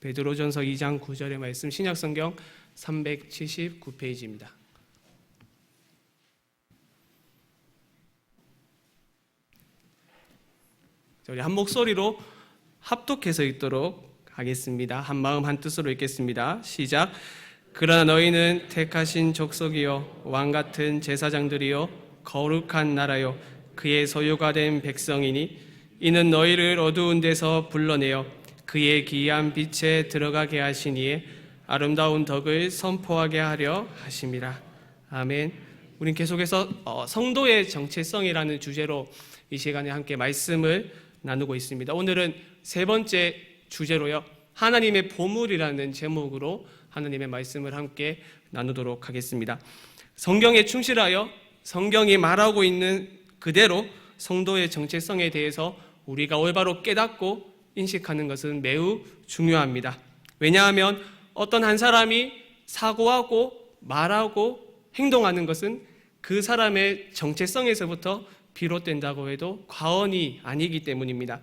베드로전서 2장 9절의 말씀, 신약성경 379페이지입니다. 우리 한 목소리로 합독해서 읽도록 하겠습니다. 한 마음 한 뜻으로 읽겠습니다. 시작. 그러나 너희는 택하신 족속이요 왕같은 제사장들이요 거룩한 나라요 그의 소유가 된 백성이니 이는 너희를 어두운 데서 불러내어 그의 기이한 빛에 들어가게 하시니에 아름다운 덕을 선포하게 하려 하심이라. 아멘. 우린 계속해서 성도의 정체성이라는 주제로 이 시간에 함께 말씀을 나누고 있습니다. 오늘은 세 번째 주제로요, 하나님의 보물이라는 제목으로 하나님의 말씀을 함께 나누도록 하겠습니다. 성경에 충실하여 성경이 말하고 있는 그대로 성도의 정체성에 대해서 우리가 올바로 깨닫고 인식하는 것은 매우 중요합니다. 왜냐하면 어떤 한 사람이 사고하고 말하고 행동하는 것은 그 사람의 정체성에서부터 비롯된다고 해도 과언이 아니기 때문입니다.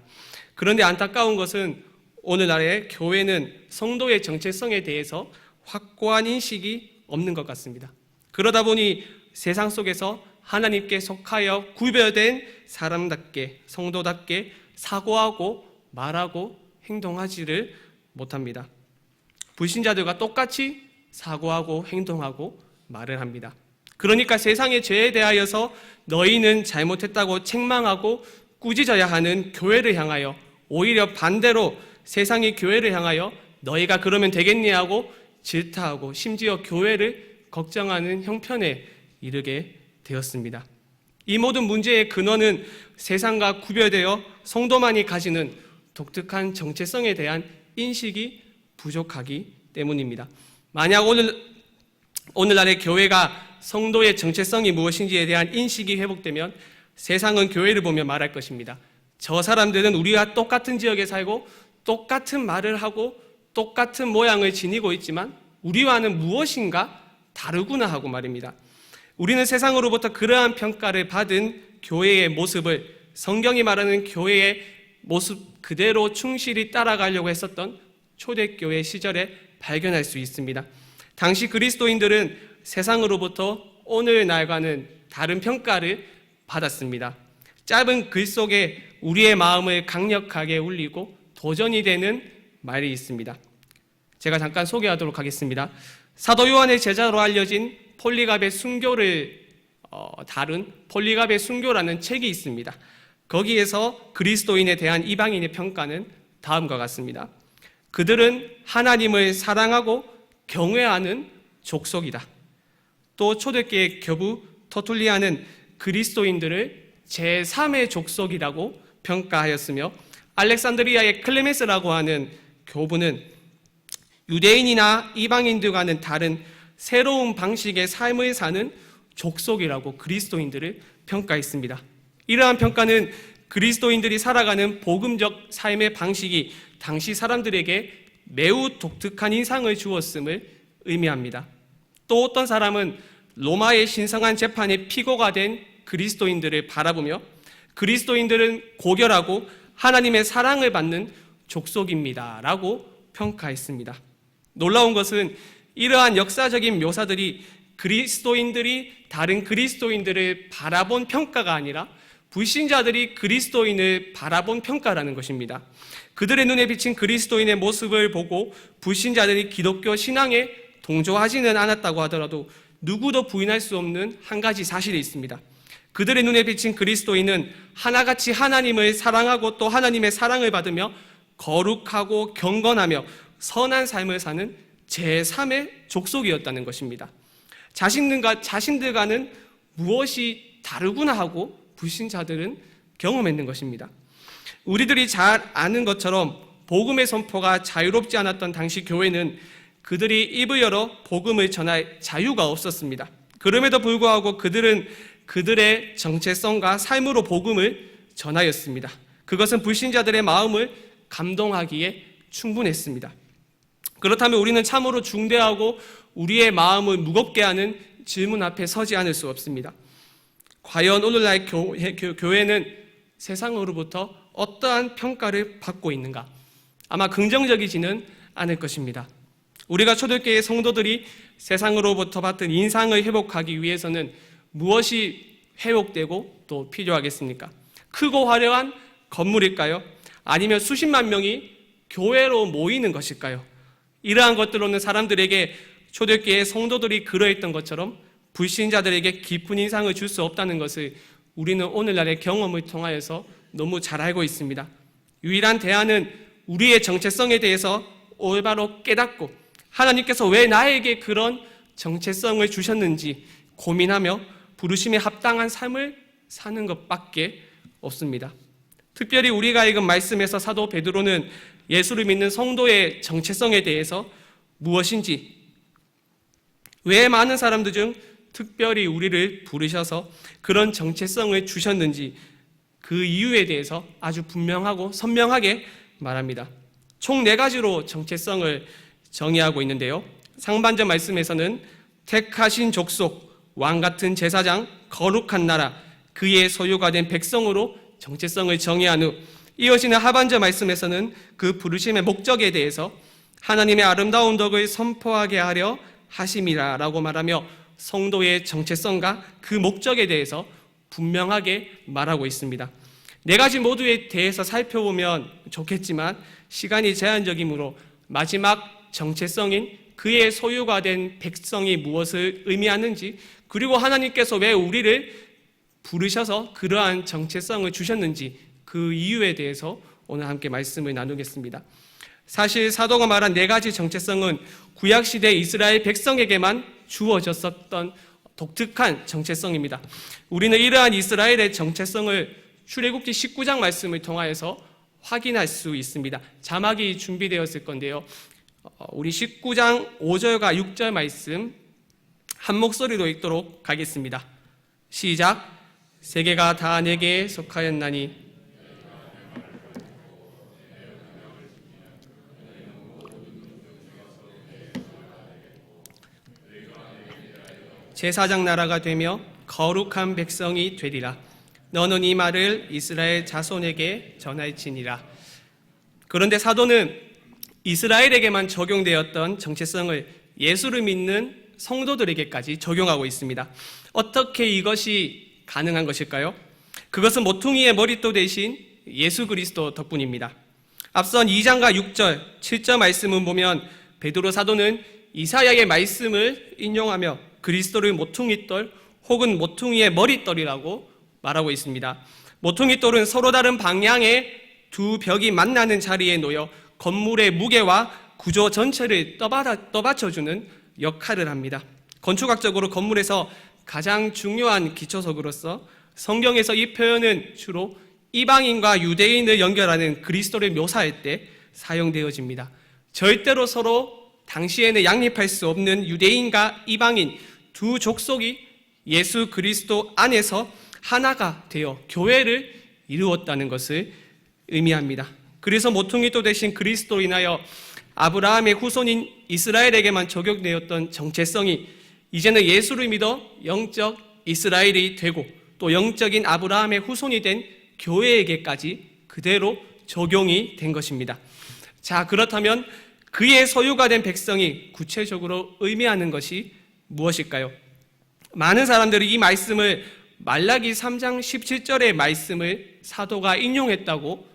그런데 안타까운 것은 오늘날의 교회는 성도의 정체성에 대해서 확고한 인식이 없는 것 같습니다. 그러다 보니 세상 속에서 하나님께 속하여 구별된 사람답게, 성도답게 사고하고 말하고 행동하지를 못합니다. 불신자들과 똑같이 사고하고 행동하고 말을 합니다. 그러니까 세상의 죄에 대하여서 너희는 잘못했다고 책망하고 꾸짖어야 하는 교회를 향하여 오히려 반대로 세상이 교회를 향하여 너희가 그러면 되겠니 하고 질타하고 심지어 교회를 걱정하는 형편에 이르게 되었습니다. 이 모든 문제의 근원은 세상과 구별되어 성도만이 가지는 독특한 정체성에 대한 인식이 부족하기 때문입니다. 만약 오늘날의 교회가 성도의 정체성이 무엇인지에 대한 인식이 회복되면 세상은 교회를 보며 말할 것입니다. 저 사람들은 우리와 똑같은 지역에 살고 똑같은 말을 하고 똑같은 모양을 지니고 있지만 우리와는 무엇인가 다르구나 하고 말입니다. 우리는 세상으로부터 그러한 평가를 받은 교회의 모습을 성경이 말하는 교회의 모습 그대로 충실히 따라가려고 했었던 초대교회 시절에 발견할 수 있습니다. 당시 그리스도인들은 세상으로부터 오늘날과는 다른 평가를 받았습니다. 짧은 글 속에 우리의 마음을 강력하게 울리고 도전이 되는 말이 있습니다. 제가 잠깐 소개하도록 하겠습니다. 사도 요한의 제자로 알려진 폴리갑의 순교를 다룬 폴리갑의 순교라는 책이 있습니다. 거기에서 그리스도인에 대한 이방인의 평가는 다음과 같습니다. 그들은 하나님을 사랑하고 경외하는 족속이다. 또 초대교회 교부 터툴리아는 그리스도인들을 제3의 족속이라고 평가하였으며 알렉산드리아의 클레멘스라고 하는 교부는 유대인이나 이방인들과는 다른 새로운 방식의 삶을 사는 족속이라고 그리스도인들을 평가했습니다. 이러한 평가는 그리스도인들이 살아가는 복음적 삶의 방식이 당시 사람들에게 매우 독특한 인상을 주었음을 의미합니다. 또 어떤 사람은 로마의 신성한 재판의 피고가 된 그리스도인들을 바라보며 그리스도인들은 고결하고 하나님의 사랑을 받는 족속입니다 라고 평가했습니다. 놀라운 것은 이러한 역사적인 묘사들이 그리스도인들이 다른 그리스도인들을 바라본 평가가 아니라 불신자들이 그리스도인을 바라본 평가라는 것입니다. 그들의 눈에 비친 그리스도인의 모습을 보고 불신자들이 기독교 신앙에 동조하지는 않았다고 하더라도 누구도 부인할 수 없는 한 가지 사실이 있습니다. 그들의 눈에 비친 그리스도인은 하나같이 하나님을 사랑하고 또 하나님의 사랑을 받으며 거룩하고 경건하며 선한 삶을 사는 제3의 족속이었다는 것입니다. 자신들과는 무엇이 다르구나 하고 불신자들은 경험했는 것입니다. 우리들이 잘 아는 것처럼 복음의 선포가 자유롭지 않았던 당시 교회는 그들이 입을 열어 복음을 전할 자유가 없었습니다. 그럼에도 불구하고 그들은 그들의 정체성과 삶으로 복음을 전하였습니다. 그것은 불신자들의 마음을 감동하기에 충분했습니다. 그렇다면 우리는 참으로 중대하고 우리의 마음을 무겁게 하는 질문 앞에 서지 않을 수 없습니다. 과연 오늘날 교회는 세상으로부터 어떠한 평가를 받고 있는가? 아마 긍정적이지는 않을 것입니다. 우리가 초대교회 성도들이 세상으로부터 받은 인상을 회복하기 위해서는 무엇이 회복되고 또 필요하겠습니까? 크고 화려한 건물일까요? 아니면 수십만 명이 교회로 모이는 것일까요? 이러한 것들로는 사람들에게 초대교회 성도들이 그러했던 것처럼 불신자들에게 깊은 인상을 줄 수 없다는 것을 우리는 오늘날의 경험을 통하여서 너무 잘 알고 있습니다. 유일한 대안은 우리의 정체성에 대해서 올바로 깨닫고 하나님께서 왜 나에게 그런 정체성을 주셨는지 고민하며 부르심에 합당한 삶을 사는 것밖에 없습니다. 특별히 우리가 읽은 말씀에서 사도 베드로는 예수를 믿는 성도의 정체성에 대해서 무엇인지, 왜 많은 사람들 중 특별히 우리를 부르셔서 그런 정체성을 주셨는지 그 이유에 대해서 아주 분명하고 선명하게 말합니다. 총 4가지로 정체성을 정의하고 있는데요. 상반절 말씀에서는 택하신 족속, 왕같은 제사장, 거룩한 나라, 그의 소유가 된 백성으로 정체성을 정의한 후 이어지는 하반절 말씀에서는 그 부르심의 목적에 대해서 하나님의 아름다운 덕을 선포하게 하려 하심이라 라고 말하며 성도의 정체성과 그 목적에 대해서 분명하게 말하고 있습니다. 4가지 모두에 대해서 살펴보면 좋겠지만 시간이 제한적이므로 마지막 정체성인 그의 소유가 된 백성이 무엇을 의미하는지, 그리고 하나님께서 왜 우리를 부르셔서 그러한 정체성을 주셨는지 그 이유에 대해서 오늘 함께 말씀을 나누겠습니다. 사실 사도가 말한 4가지 정체성은 구약시대 이스라엘 백성에게만 주어졌었던 독특한 정체성입니다. 우리는 이러한 이스라엘의 정체성을 출애굽기 19장 말씀을 통하여서 확인할 수 있습니다. 자막이 준비되었을 건데요. 우리 19장 5절과 6절 말씀 한 목소리로 읽도록 하겠습니다. 시작. 세계가 다 내게 속하였나니 제사장 나라가 되며 거룩한 백성이 되리라. 너는 이 말을 이스라엘 자손에게 전할지니라. 그런데 사도는 이스라엘에게만 적용되었던 정체성을 예수를 믿는 성도들에게까지 적용하고 있습니다. 어떻게 이것이 가능한 것일까요? 그것은 모퉁이의 머릿돌 대신 예수 그리스도 덕분입니다. 앞선 2장과 6절, 7절 말씀을 보면 베드로 사도는 이사야의 말씀을 인용하며 그리스도를 모퉁이돌 혹은 모퉁이의 머릿돌이라고 말하고 있습니다. 모퉁이돌은 서로 다른 방향의 두 벽이 만나는 자리에 놓여 건물의 무게와 구조 전체를 떠받쳐주는 역할을 합니다. 건축학적으로 건물에서 가장 중요한 기초석으로서 성경에서 이 표현은 주로 이방인과 유대인을 연결하는 그리스도를 묘사할 때 사용되어집니다. 절대로 서로 당시에는 양립할 수 없는 유대인과 이방인 두 족속이 예수 그리스도 안에서 하나가 되어 교회를 이루었다는 것을 의미합니다. 그래서 모퉁이돌 대신 그리스도로 인하여 아브라함의 후손인 이스라엘에게만 적용되었던 정체성이 이제는 예수를 믿어 영적 이스라엘이 되고 또 영적인 아브라함의 후손이 된 교회에게까지 그대로 적용이 된 것입니다. 자, 그렇다면 그의 소유가 된 백성이 구체적으로 의미하는 것이 무엇일까요? 많은 사람들이 이 말씀을 말라기 3장 17절의 말씀을 사도가 인용했다고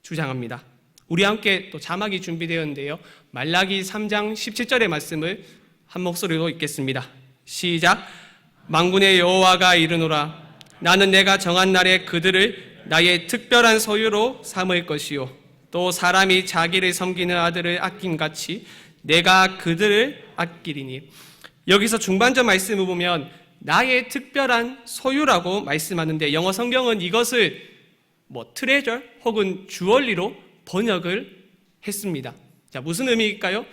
주장합니다. 우리 함께 또 자막이 준비되었는데요. 말라기 3장 17절의 말씀을 한 목소리로 읽겠습니다. 시작. 만군의 여호와가 이르노라. 나는 내가 정한 날에 그들을 나의 특별한 소유로 삼을 것이요 또 사람이 자기를 섬기는 아들을 아낌같이 내가 그들을 아끼리니. 여기서 중반절 말씀을 보면 나의 특별한 소유라고 말씀하는데 영어 성경은 이것을 트레저 혹은 주얼리로 번역을 했습니다. 자, 무슨 의미일까요?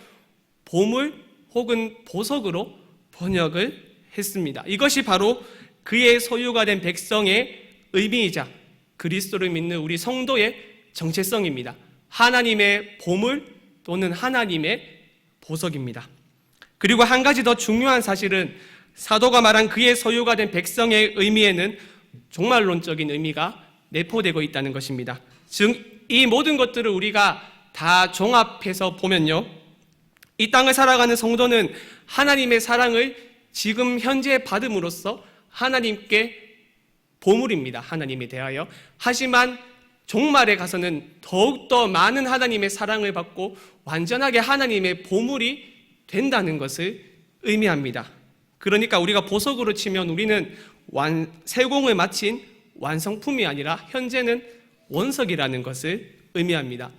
보물 혹은 보석으로 번역을 했습니다. 이것이 바로 그의 소유가 된 백성의 의미이자 그리스도를 믿는 우리 성도의 정체성입니다. 하나님의 보물 또는 하나님의 보석입니다. 그리고 한 가지 더 중요한 사실은 사도가 말한 그의 소유가 된 백성의 의미에는 종말론적인 의미가 내포되고 있다는 것입니다. 즉, 이 모든 것들을 우리가 다 종합해서 보면요, 이 땅을 살아가는 성도는 하나님의 사랑을 지금 현재 받음으로써 하나님께 보물입니다. 하나님에 대하여. 하지만 종말에 가서는 더욱더 많은 하나님의 사랑을 받고 완전하게 하나님의 보물이 된다는 것을 의미합니다. 그러니까 우리가 보석으로 치면 우리는 세공을 마친 완성품이 아니라 현재는 원석이라는 것을 의미합니다.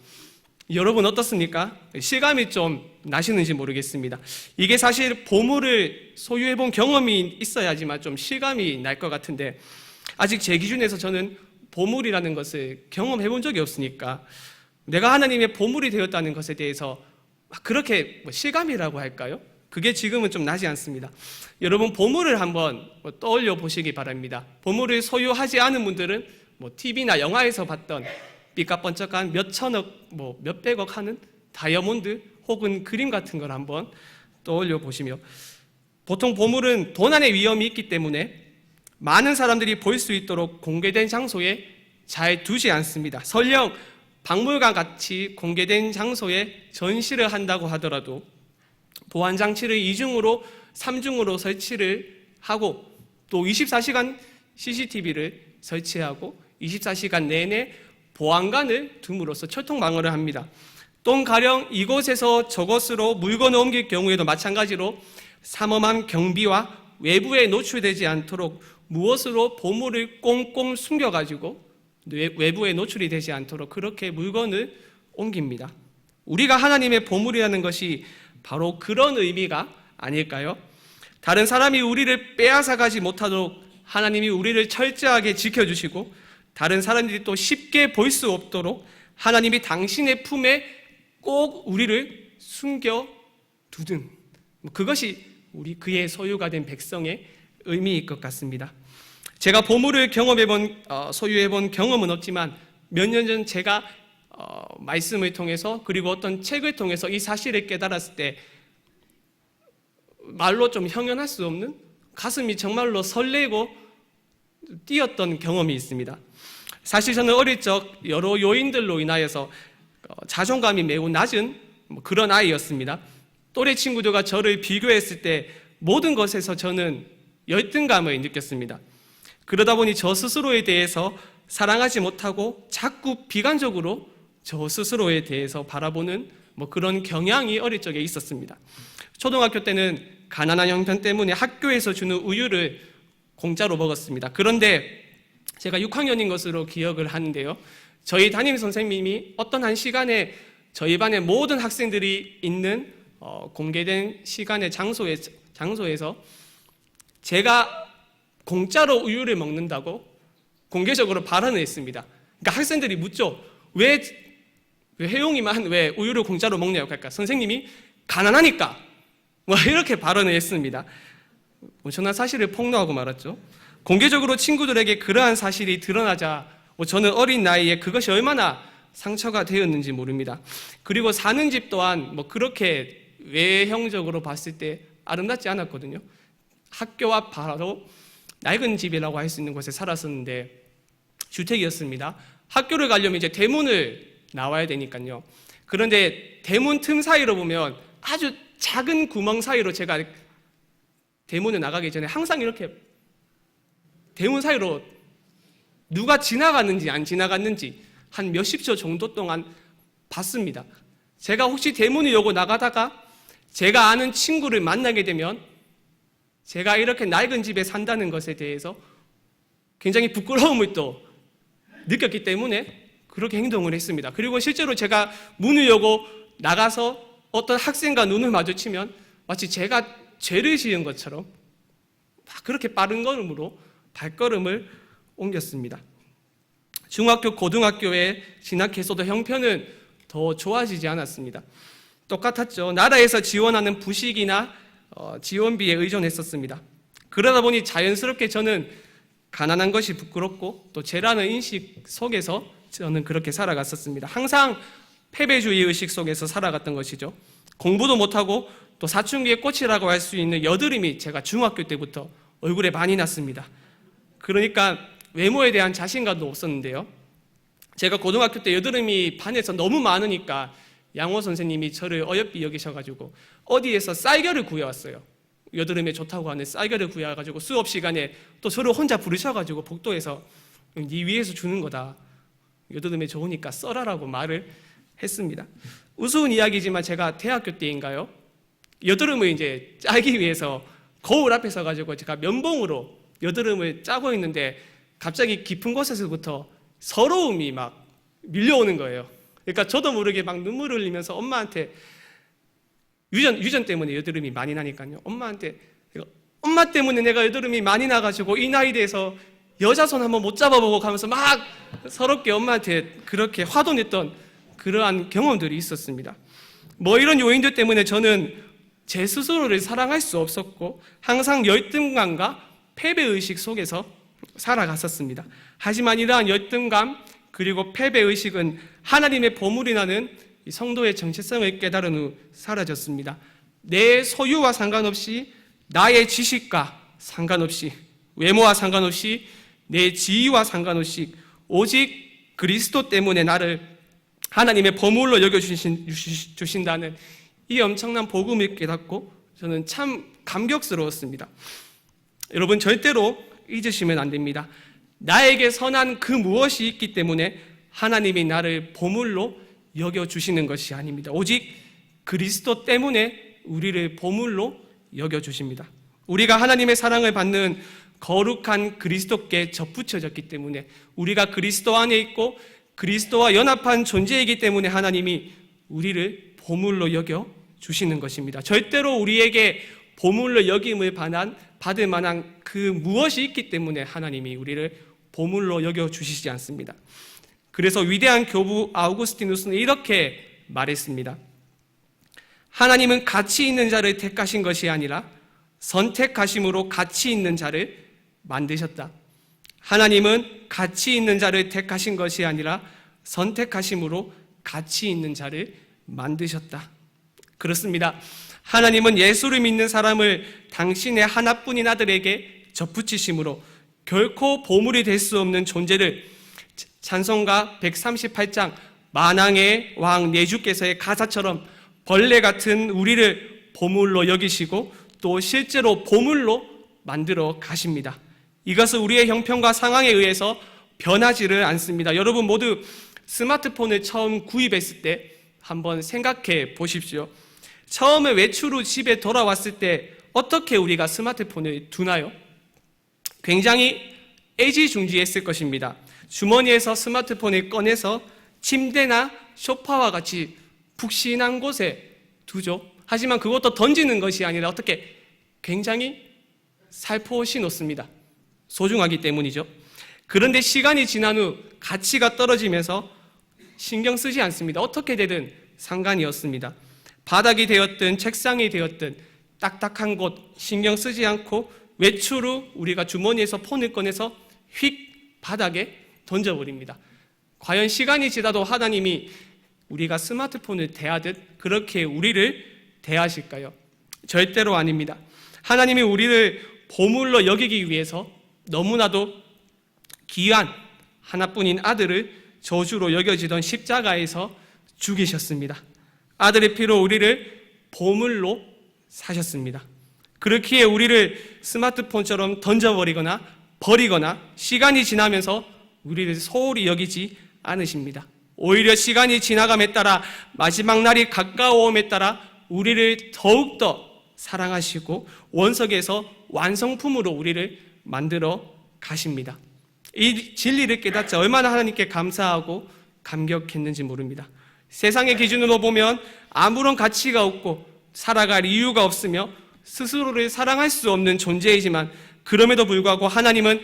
여러분 어떻습니까? 실감이 좀 나시는지 모르겠습니다. 이게 사실 보물을 소유해 본 경험이 있어야지만 좀 실감이 날 것 같은데, 아직 제 기준에서 저는 보물이라는 것을 경험해 본 적이 없으니까 내가 하나님의 보물이 되었다는 것에 대해서 그렇게 실감이라고 할까요? 그게 지금은 좀 나지 않습니다. 여러분, 보물을 한번 떠올려 보시기 바랍니다. 보물을 소유하지 않은 분들은 TV나 영화에서 봤던 삐까번쩍한 몇 천억, 몇 백억 하는 다이아몬드 혹은 그림 같은 걸 한번 떠올려 보시며, 보통 보물은 도난의 위험이 있기 때문에 많은 사람들이 볼 수 있도록 공개된 장소에 잘 두지 않습니다. 설령 박물관 같이 공개된 장소에 전시를 한다고 하더라도 보안 장치를 2중으로 3중으로 설치를 하고, 또 24시간 CCTV를 설치하고 24시간 내내 보안관을 둠으로써 철통 방어를 합니다. 또 가령 이곳에서 저곳으로 물건을 옮길 경우에도 마찬가지로 삼엄한 경비와 외부에 노출되지 않도록 무엇으로 보물을 꽁꽁 숨겨가지고 외부에 노출이 되지 않도록 그렇게 물건을 옮깁니다. 우리가 하나님의 보물이라는 것이 바로 그런 의미가 아닐까요? 다른 사람이 우리를 빼앗아가지 못하도록 하나님이 우리를 철저하게 지켜주시고, 다른 사람들이 또 쉽게 볼 수 없도록 하나님이 당신의 품에 꼭 우리를 숨겨두든, 그것이 그의 소유가 된 백성의 의미일 것 같습니다. 제가 보물을 소유해본 경험은 없지만 몇 년 전 제가 말씀을 통해서, 그리고 어떤 책을 통해서 이 사실을 깨달았을 때 말로 좀 형용할 수 없는, 가슴이 정말로 설레고 뛰었던 경험이 있습니다. 사실 저는 어릴 적 여러 요인들로 인하여서 자존감이 매우 낮은 그런 아이였습니다. 또래 친구들과 저를 비교했을 때 모든 것에서 저는 열등감을 느꼈습니다. 그러다 보니 저 스스로에 대해서 사랑하지 못하고 자꾸 비관적으로 저 스스로에 대해서 바라보는 그런 경향이 어릴 적에 있었습니다. 초등학교 때는 가난한 형편 때문에 학교에서 주는 우유를 공짜로 먹었습니다. 그런데 제가 6학년인 것으로 기억을 하는데요, 저희 담임 선생님이 어떤 한 시간에 저희 반의 모든 학생들이 있는 공개된 시간의 장소에서 제가 공짜로 우유를 먹는다고 공개적으로 발언을 했습니다. 그러니까 학생들이 묻죠. 왜 혜용이만 왜 우유를 공짜로 먹냐고 할까? 선생님이 가난하니까 이렇게 발언을 했습니다. 엄청난 사실을 폭로하고 말았죠. 공개적으로 친구들에게 그러한 사실이 드러나자 저는 어린 나이에 그것이 얼마나 상처가 되었는지 모릅니다. 그리고 사는 집 또한 그렇게 외형적으로 봤을 때 아름답지 않았거든요. 학교 앞 바로 낡은 집이라고 할 수 있는 곳에 살았었는데 주택이었습니다. 학교를 가려면 이제 대문을 나와야 되니까요. 그런데 대문 틈 사이로 보면 아주 작은 구멍 사이로 제가 대문에 나가기 전에 항상 이렇게 대문 사이로 누가 지나갔는지 안 지나갔는지 한 몇십 초 정도 동안 봤습니다. 제가 혹시 대문을 열고 나가다가 제가 아는 친구를 만나게 되면 제가 이렇게 낡은 집에 산다는 것에 대해서 굉장히 부끄러움을 또 느꼈기 때문에 그렇게 행동을 했습니다. 그리고 실제로 제가 문을 열고 나가서 어떤 학생과 눈을 마주치면 마치 제가 죄를 지은 것처럼 그렇게 빠른 걸음으로 발걸음을 옮겼습니다. 중학교, 고등학교에 진학해서도 형편은 더 좋아지지 않았습니다. 똑같았죠. 나라에서 지원하는 부식이나 지원비에 의존했었습니다. 그러다 보니 자연스럽게 저는 가난한 것이 부끄럽고 또 죄라는 인식 속에서 저는 그렇게 살아갔었습니다. 항상 패배주의 의식 속에서 살아갔던 것이죠. 공부도 못하고 또 사춘기의 꽃이라고 할 수 있는 여드름이 제가 중학교 때부터 얼굴에 많이 났습니다. 그러니까 외모에 대한 자신감도 없었는데요. 제가 고등학교 때 여드름이 반에서 너무 많으니까 양호 선생님이 저를 어여삐 여기셔가지고 어디에서 쌀겨를 구해왔어요. 여드름에 좋다고 하는 쌀겨를 구해와가지고 수업 시간에 또 저를 혼자 부르셔가지고 복도에서 네 위에서 주는 거다, 여드름에 좋으니까 써라라고 말을 했습니다. 우스운 이야기지만 제가 대학교 때인가요? 여드름을 이제 짜기 위해서 거울 앞에 서가지고 제가 면봉으로 여드름을 짜고 있는데 갑자기 깊은 곳에서부터 서러움이 막 밀려오는 거예요. 그러니까 저도 모르게 막 눈물을 흘리면서 엄마한테 유전 때문에 여드름이 많이 나니까요. 엄마한테 엄마 때문에 내가 여드름이 많이 나가지고 이 나이 돼서 여자 손 한번 못 잡아보고 가면서 막 서럽게 엄마한테 그렇게 화도 냈던 그러한 경험들이 있었습니다. 뭐 이런 요인들 때문에 저는 제 스스로를 사랑할 수 없었고 항상 열등감과 패배의식 속에서 살아갔었습니다. 하지만 이러한 열등감 그리고 패배의식은 하나님의 보물이라는 성도의 정체성을 깨달은 후 사라졌습니다. 내 소유와 상관없이, 나의 지식과 상관없이, 외모와 상관없이, 내 지위와 상관없이 오직 그리스도 때문에 나를 하나님의 보물로 여겨주신다는 이 엄청난 복음을 깨닫고 저는 참 감격스러웠습니다. 여러분, 절대로 잊으시면 안 됩니다. 나에게 선한 그 무엇이 있기 때문에 하나님이 나를 보물로 여겨주시는 것이 아닙니다. 오직 그리스도 때문에 우리를 보물로 여겨주십니다. 우리가 하나님의 사랑을 받는 거룩한 그리스도께 접붙여졌기 때문에, 우리가 그리스도 안에 있고 그리스도와 연합한 존재이기 때문에 하나님이 우리를 보물로 여겨주시는 것입니다. 절대로 우리에게 보물로 여김을 받을 만한 그 무엇이 있기 때문에 하나님이 우리를 보물로 여겨주시지 않습니다. 그래서 위대한 교부 아우구스티누스는 이렇게 말했습니다. 하나님은 가치 있는 자를 택하신 것이 아니라 선택하심으로 가치 있는 자를 만드셨다. 하나님은 가치 있는 자를 택하신 것이 아니라 선택하심으로 가치 있는 자를 만드셨다. 그렇습니다. 하나님은 예수를 믿는 사람을 당신의 하나뿐인 아들에게 접붙이심으로 결코 보물이 될 수 없는 존재를 찬송가 138장 만왕의 왕 내주께서의 가사처럼 벌레 같은 우리를 보물로 여기시고 또 실제로 보물로 만들어 가십니다. 이것은 우리의 형편과 상황에 의해서 변하지를 않습니다. 여러분 모두 스마트폰을 처음 구입했을 때 한번 생각해 보십시오. 처음에 외출 후 집에 돌아왔을 때 어떻게 우리가 스마트폰을 두나요? 굉장히 애지중지했을 것입니다. 주머니에서 스마트폰을 꺼내서 침대나 소파와 같이 푹신한 곳에 두죠. 하지만 그것도 던지는 것이 아니라 어떻게 굉장히 살포시 놓습니다. 소중하기 때문이죠. 그런데 시간이 지난 후 가치가 떨어지면서 신경 쓰지 않습니다. 어떻게 되든 상관이 없습니다. 바닥이 되었든 책상이 되었든 딱딱한 곳 신경 쓰지 않고 외출 후 우리가 주머니에서 폰을 꺼내서 휙 바닥에 던져버립니다. 과연 시간이 지나도 하나님이 우리가 스마트폰을 대하듯 그렇게 우리를 대하실까요? 절대로 아닙니다. 하나님이 우리를 보물로 여기기 위해서 너무나도 귀한 하나뿐인 아들을 저주로 여겨지던 십자가에서 죽이셨습니다. 아들의 피로 우리를 보물로 사셨습니다. 그렇기에 우리를 스마트폰처럼 던져버리거나 버리거나 시간이 지나면서 우리를 소홀히 여기지 않으십니다. 오히려 시간이 지나감에 따라 마지막 날이 가까워옴에 따라 우리를 더욱더 사랑하시고 원석에서 완성품으로 우리를 만들어 가십니다. 이 진리를 깨닫자 얼마나 하나님께 감사하고 감격했는지 모릅니다. 세상의 기준으로 보면 아무런 가치가 없고 살아갈 이유가 없으며 스스로를 사랑할 수 없는 존재이지만 그럼에도 불구하고 하나님은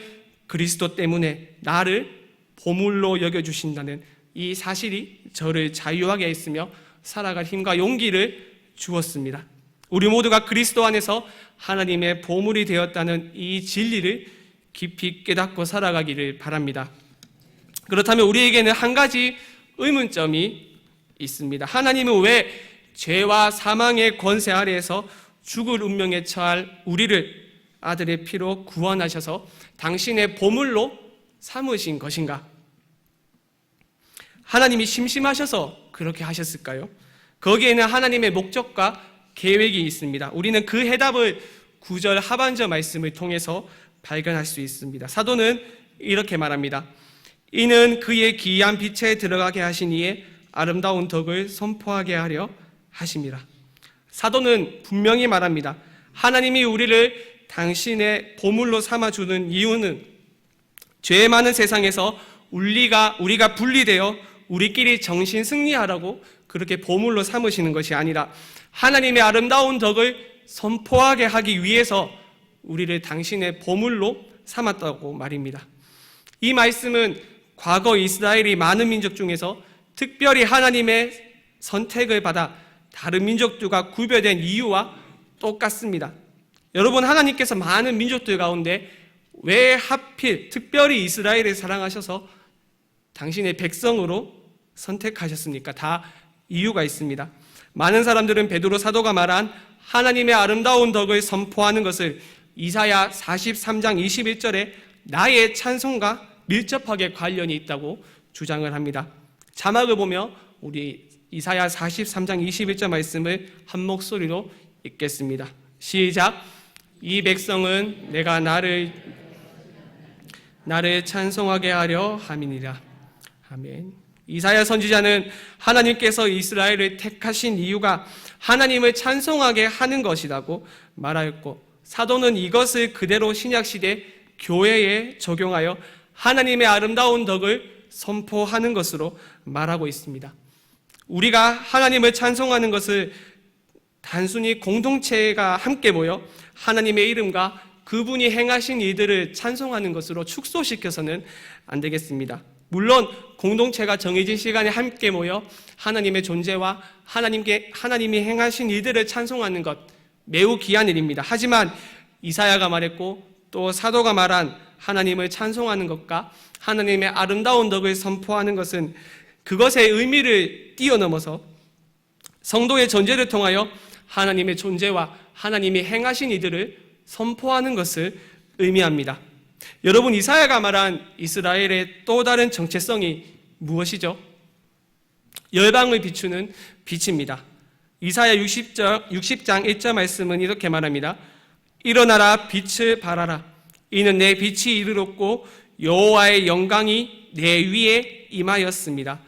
그리스도 때문에 나를 보물로 여겨주신다는 이 사실이 저를 자유하게 했으며 살아갈 힘과 용기를 주었습니다. 우리 모두가 그리스도 안에서 하나님의 보물이 되었다는 이 진리를 깊이 깨닫고 살아가기를 바랍니다. 그렇다면 우리에게는 한 가지 의문점이 있습니다. 하나님은 왜 죄와 사망의 권세 아래에서 죽을 운명에 처할 우리를 아들의 피로 구원하셔서 당신의 보물로 삼으신 것인가? 하나님이 심심하셔서 그렇게 하셨을까요? 거기에는 하나님의 목적과 계획이 있습니다. 우리는 그 해답을 9절 하반절 말씀을 통해서 발견할 수 있습니다. 사도는 이렇게 말합니다. 이는 그의 기이한 빛에 들어가게 하신 이의 아름다운 덕을 선포하게 하려 하심이라. 사도는 분명히 말합니다. 하나님이 우리를 당신의 보물로 삼아주는 이유는 죄 많은 세상에서 우리가 분리되어 우리끼리 정신 승리하라고 그렇게 보물로 삼으시는 것이 아니라 하나님의 아름다운 덕을 선포하게 하기 위해서 우리를 당신의 보물로 삼았다고 말입니다. 이 말씀은 과거 이스라엘이 많은 민족 중에서 특별히 하나님의 선택을 받아 다른 민족들과 구별된 이유와 똑같습니다. 여러분, 하나님께서 많은 민족들 가운데 왜 하필 특별히 이스라엘을 사랑하셔서 당신의 백성으로 선택하셨습니까? 다 이유가 있습니다. 많은 사람들은 베드로 사도가 말한 하나님의 아름다운 덕을 선포하는 것을 이사야 43장 21절에 나의 찬송과 밀접하게 관련이 있다고 주장을 합니다. 자막을 보며 우리 이사야 43장 21절 말씀을 한 목소리로 읽겠습니다. 시작. 이 백성은 내가 나를 찬송하게 하려 함이니라. 아멘. 이사야 선지자는 하나님께서 이스라엘을 택하신 이유가 하나님을 찬송하게 하는 것이라고 말하였고, 사도는 이것을 그대로 신약시대 교회에 적용하여 하나님의 아름다운 덕을 선포하는 것으로 말하고 있습니다. 우리가 하나님을 찬송하는 것을 단순히 공동체가 함께 모여 하나님의 이름과 그분이 행하신 일들을 찬송하는 것으로 축소시켜서는 안 되겠습니다. 물론 공동체가 정해진 시간에 함께 모여 하나님의 존재와 하나님이 행하신 일들을 찬송하는 것 매우 귀한 일입니다. 하지만 이사야가 말했고 또 사도가 말한 하나님을 찬송하는 것과 하나님의 아름다운 덕을 선포하는 것은 그것의 의미를 뛰어넘어서 성도의 존재를 통하여 하나님의 존재와 하나님이 행하신 이들을 선포하는 것을 의미합니다. 여러분, 이사야가 말한 이스라엘의 또 다른 정체성이 무엇이죠? 열방을 비추는 빛입니다. 이사야 60장 1절 말씀은 이렇게 말합니다. 일어나라, 빛을 발하라. 이는 내 빛이 이르렀고 여호와의 영광이 내 위에 임하였습니다.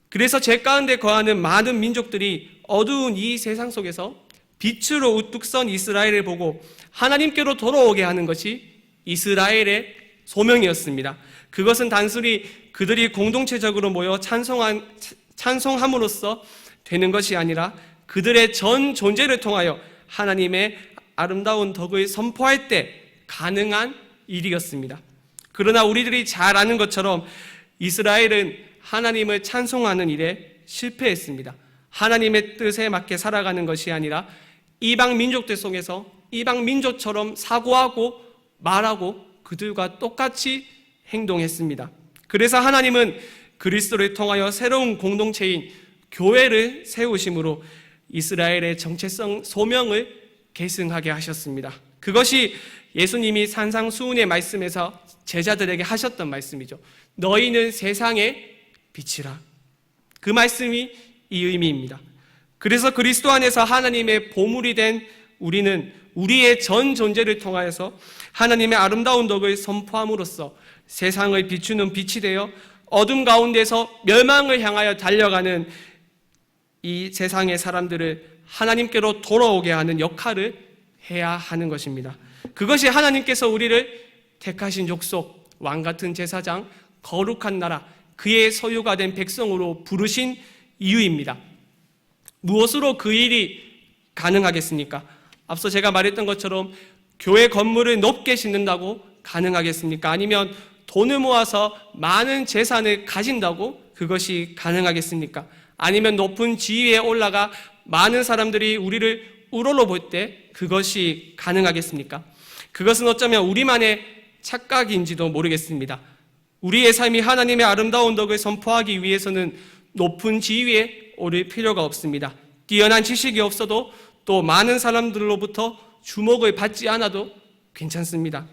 그래서 제 가운데 거하는 많은 민족들이 어두운 이 세상 속에서 빛으로 우뚝 선 이스라엘을 보고 하나님께로 돌아오게 하는 것이 이스라엘의 소명이었습니다. 그것은 단순히 그들이 공동체적으로 모여 찬송함으로써 되는 것이 아니라 그들의 전 존재를 통하여 하나님의 아름다운 덕을 선포할 때 가능한 일이었습니다. 그러나 우리들이 잘 아는 것처럼 이스라엘은 하나님을 찬송하는 일에 실패했습니다. 하나님의 뜻에 맞게 살아가는 것이 아니라 이방 민족들 속에서 이방 민족처럼 사고하고 말하고 그들과 똑같이 행동했습니다. 그래서 하나님은 그리스도를 통하여 새로운 공동체인 교회를 세우심으로 이스라엘의 정체성 소명을 계승하게 하셨습니다. 그것이 예수님이 산상수훈의 말씀에서 제자들에게 하셨던 말씀이죠. 너희는 세상의 빛이라. 그 말씀이 이 의미입니다. 그래서 그리스도 안에서 하나님의 보물이 된 우리는 우리의 전 존재를 통하여서 하나님의 아름다운 덕을 선포함으로써 세상을 비추는 빛이 되어 어둠 가운데서 멸망을 향하여 달려가는 이 세상의 사람들을 하나님께로 돌아오게 하는 역할을 해야 하는 것입니다. 그것이 하나님께서 우리를 택하신 족속, 왕같은 제사장, 거룩한 나라, 그의 소유가 된 백성으로 부르신 이유입니다. 무엇으로 그 일이 가능하겠습니까? 앞서 제가 말했던 것처럼 교회 건물을 높게 짓는다고 가능하겠습니까? 아니면 돈을 모아서 많은 재산을 가진다고 그것이 가능하겠습니까? 아니면 높은 지위에 올라가 많은 사람들이 우리를 우러러 볼 때 그것이 가능하겠습니까? 그것은 어쩌면 우리만의 착각인지도 모르겠습니다. 우리의 삶이 하나님의 아름다운 덕을 선포하기 위해서는 높은 지위에 오를 필요가 없습니다. 뛰어난 지식이 없어도 또 많은 사람들로부터 주목을 받지 않아도 괜찮습니다.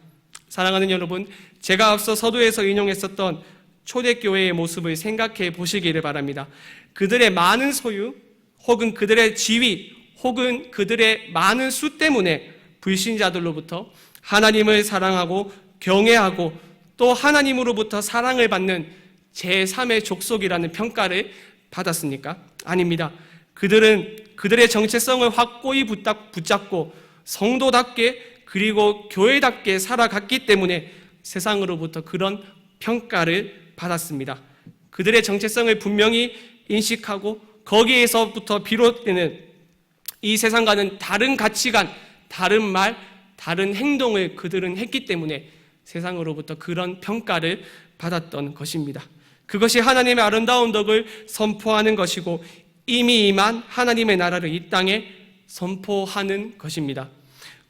사랑하는 여러분, 제가 앞서 서두에서 인용했었던 초대교회의 모습을 생각해 보시기를 바랍니다. 그들의 많은 소유 혹은 그들의 지위 혹은 그들의 많은 수 때문에 불신자들로부터 하나님을 사랑하고 경외하고 또 하나님으로부터 사랑을 받는 제3의 족속이라는 평가를 받았습니까? 아닙니다. 그들은 그들의 정체성을 확고히 붙잡고 성도답게 그리고 교회답게 살아갔기 때문에 세상으로부터 그런 평가를 받았습니다. 그들의 정체성을 분명히 인식하고 거기에서부터 비롯되는 이 세상과는 다른 가치관, 다른 말, 다른 행동을 그들은 했기 때문에 세상으로부터 그런 평가를 받았던 것입니다. 그것이 하나님의 아름다운 덕을 선포하는 것이고 이미 임한 하나님의 나라를 이 땅에 선포하는 것입니다.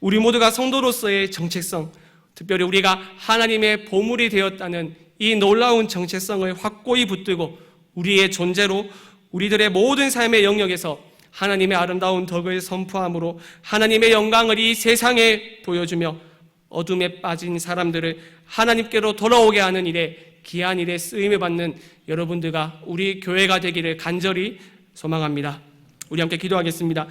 우리 모두가 성도로서의 정체성, 특별히 우리가 하나님의 보물이 되었다는 이 놀라운 정체성을 확고히 붙들고 우리의 존재로 우리들의 모든 삶의 영역에서 하나님의 아름다운 덕을 선포함으로 하나님의 영광을 이 세상에 보여주며 어둠에 빠진 사람들을 하나님께로 돌아오게 하는 일에 귀한 일에 쓰임을 받는 여러분들과 우리 교회가 되기를 간절히 소망합니다. 우리 함께 기도하겠습니다.